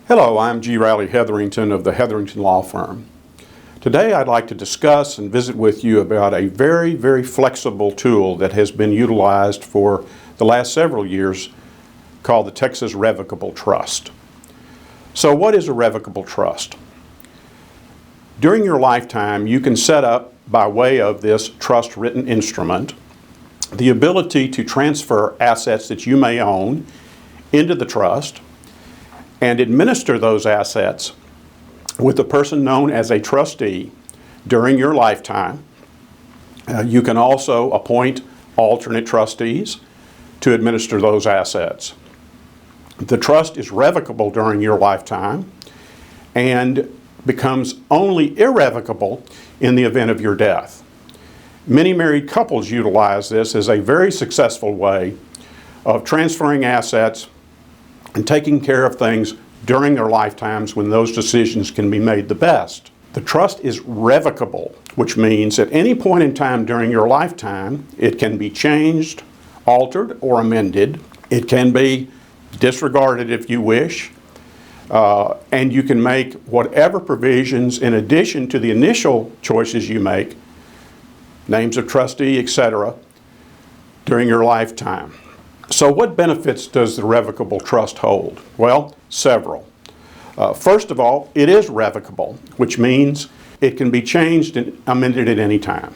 Hello, I'm G. Riley Hetherington of the Hetherington Law Firm. Today I'd like to discuss and visit with you about a very flexible tool that has been utilized for the last several years called the Texas Revocable Trust. So what is a revocable trust? During your lifetime, you can set up, by way of this trust written instrument, the ability to transfer assets that you may own into the trust and administer those assets with a person known as a trustee during your lifetime. You can also appoint alternate trustees to administer those assets. The trust is revocable during your lifetime and becomes only irrevocable in the event of your death. Many married couples utilize this as a very successful way of transferring assets and taking care of things during their lifetimes when those decisions can be made the best. The trust is revocable, which means at any point in time during your lifetime, it can be changed, altered, or amended. It can be disregarded if you wish, and you can make whatever provisions in addition to the initial choices you make, names of trustee, etc., during your lifetime. So what benefits does the revocable trust hold? Well, several. First of all, it is revocable, which means it can be changed and amended at any time.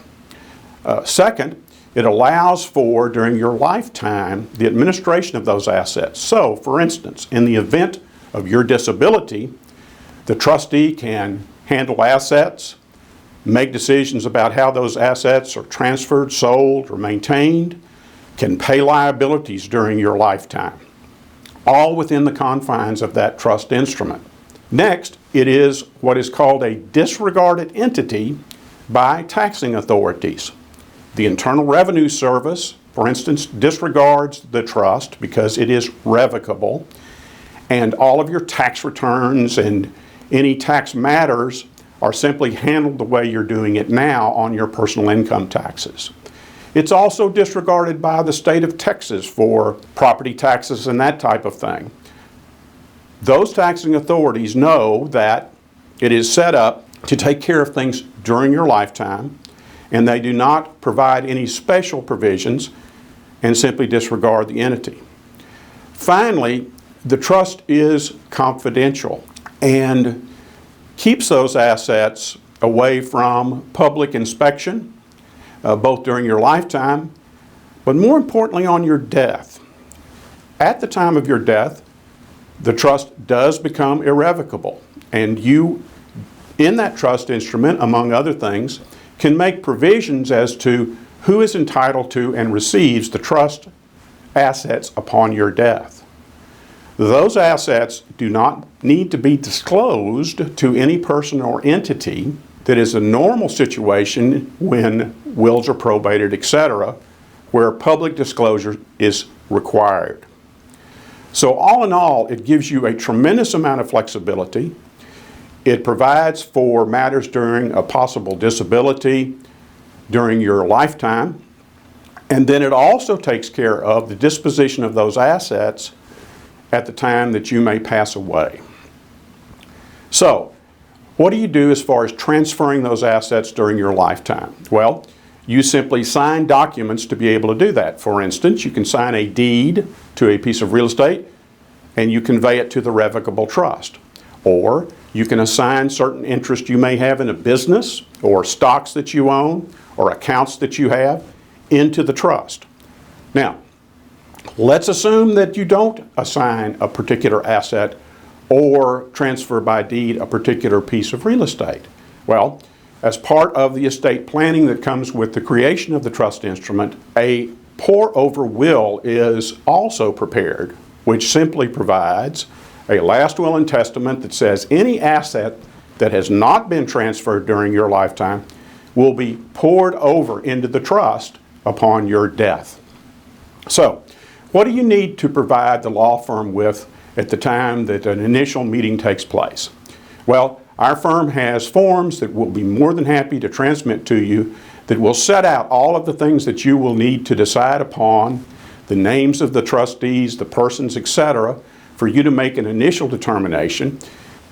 Second, it allows for, during your lifetime, the administration of those assets. So, for instance, in the event of your disability, the trustee can handle assets, make decisions about how those assets are transferred, sold, or maintained, can pay liabilities during your lifetime, all within the confines of that trust instrument. Next, it is what is called a disregarded entity by taxing authorities. The Internal Revenue Service, for instance, disregards the trust because it is revocable, and all of your tax returns and any tax matters are simply handled the way you're doing it now on your personal income taxes. It's also disregarded by the state of Texas for property taxes and that type of thing. Those taxing authorities know that it is set up to take care of things during your lifetime, and they do not provide any special provisions and simply disregard the entity. Finally, the trust is confidential and keeps those assets away from public inspection, both during your lifetime, but more importantly on your death. At the time of your death, the trust does become irrevocable, and you, in that trust instrument, among other things, can make provisions as to who is entitled to and receives the trust assets upon your death. Those assets do not need to be disclosed to any person or entity. That is a normal situation when wills are probated, etc., where public disclosure is required. So all in all, it gives you a tremendous amount of flexibility. It provides for matters during a possible disability during your lifetime, and then it also takes care of the disposition of those assets at the time that you may pass away. So, what do you do as far as transferring those assets during your lifetime? Well, you simply sign documents to be able to do that. For instance, you can sign a deed to a piece of real estate and you convey it to the revocable trust. Or you can assign certain interest you may have in a business or stocks that you own or accounts that you have into the trust. Now, let's assume that you don't assign a particular asset or transfer by deed a particular piece of real estate. Well, as part of the estate planning that comes with the creation of the trust instrument, a pour-over will is also prepared, which simply provides a last will and testament that says any asset that has not been transferred during your lifetime will be poured over into the trust upon your death. So, what do you need to provide the law firm with at the time that an initial meeting takes place? Well, our firm has forms that we'll be more than happy to transmit to you that will set out all of the things that you will need to decide upon, the names of the trustees, the persons, etc., for you to make an initial determination.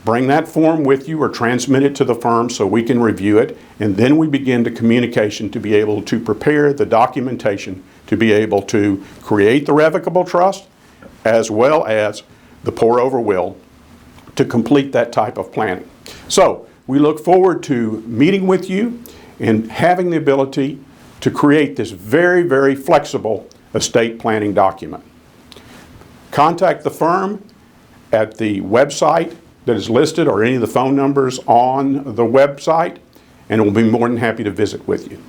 Bring that form with you or transmit it to the firm so we can review it, and then we begin the communication to be able to prepare the documentation to be able to create the revocable trust as well as the pour-over will to complete that type of planning. So we look forward to meeting with you and having the ability to create this very, very flexible estate planning document. Contact the firm at the website that is listed or any of the phone numbers on the website, and we'll be more than happy to visit with you.